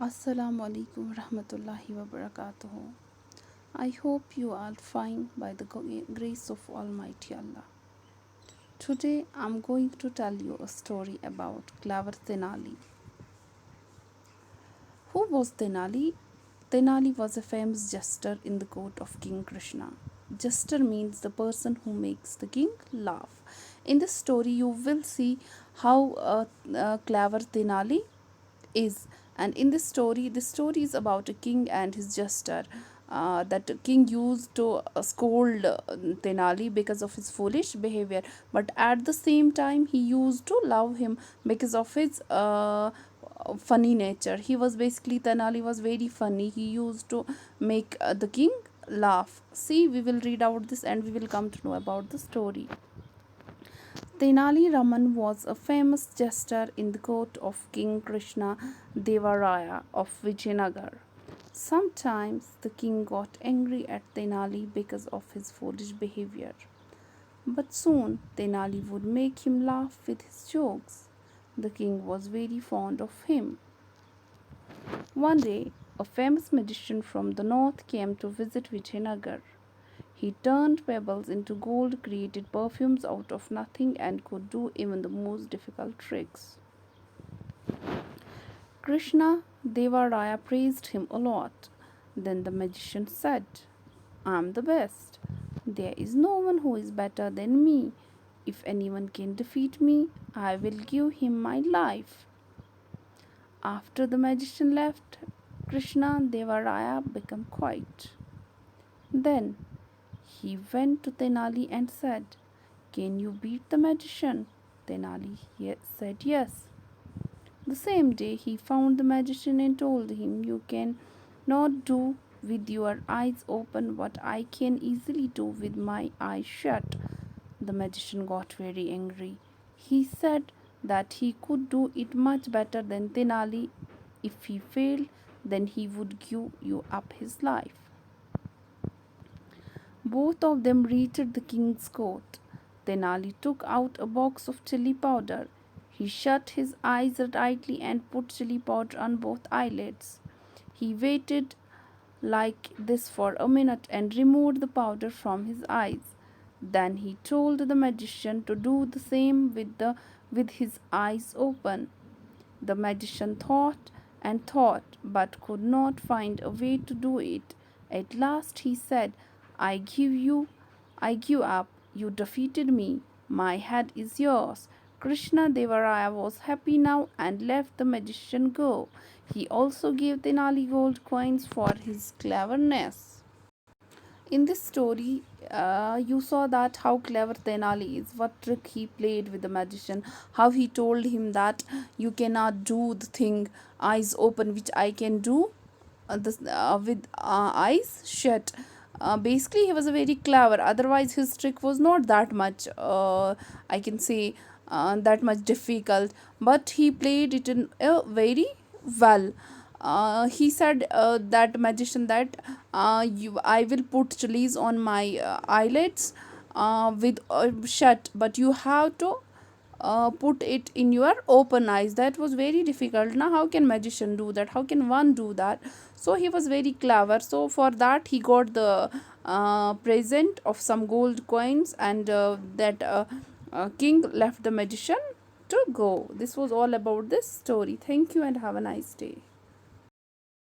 Assalamu alaikum rahmatullahi wa barakatuh. I hope you are fine by the grace of Almighty Allah. Today I'm going to tell you a story about clever Tenali. Who was Tenali? Tenali was a famous jester in the court of King Krishna. Jester means the person who makes the king laugh. In this story, you will see how clever Tenali is. And in this story is about a king and his jester. That king used to scold Tenali because of his foolish behavior, but at the same time he used to love him because of his funny nature. He was basically, Tenali was very funny. He used to make the king laugh. See, we will read out this and we will come to know about the story. Tenali Raman was a famous jester in the court of King Krishna Devaraya of Vijayanagar. Sometimes the king got angry at Tenali because of his foolish behavior. But soon Tenali would make him laugh with his jokes. The king was very fond of him. One day, a famous magician from the north came to visit Vijayanagar. He turned pebbles into gold, created perfumes out of nothing, and could do even the most difficult tricks. Krishna Devaraya praised him a lot. Then the magician said, "I am the best. There is no one who is better than me. If anyone can defeat me, I will give him my life." After the magician left, Krishna Devaraya became quiet. Then he went to Tenali and said, "Can you beat the magician?" Tenali said yes. The same day he found the magician and told him, "You can not do with your eyes open what I can easily do with my eyes shut." The magician got very angry. He said that he could do it much better than Tenali. If he failed, then he would give you up his life. Both of them reached the king's court. Tenali took out a box of chili powder. He shut his eyes tightly and put chili powder on both eyelids. He waited like this for a minute and removed the powder from his eyes. Then he told the magician to do the same with his eyes open. The magician thought and thought, but could not find a way to do it. At last he said, I give up. You defeated me. My head is yours." Krishna Devaraya was happy now and let the magician go. He also gave Tenali gold coins for his cleverness. In this story, you saw that how clever Tenali is, what trick he played with the magician, how he told him that you cannot do the thing eyes open, which I can do with eyes shut. Basically, he was a very clever. Otherwise, his trick was not that much, I can say, that much difficult. But he played it in a very well. He said that magician that I will put chilies on my eyelids with shut, but you have to put it in your open eyes. That was very difficult. Now how can magician do that? How can one do that? So he was very clever. So for that he got the present of some gold coins, and that king left the magician to go. This was all about this story. Thank you and have a nice day.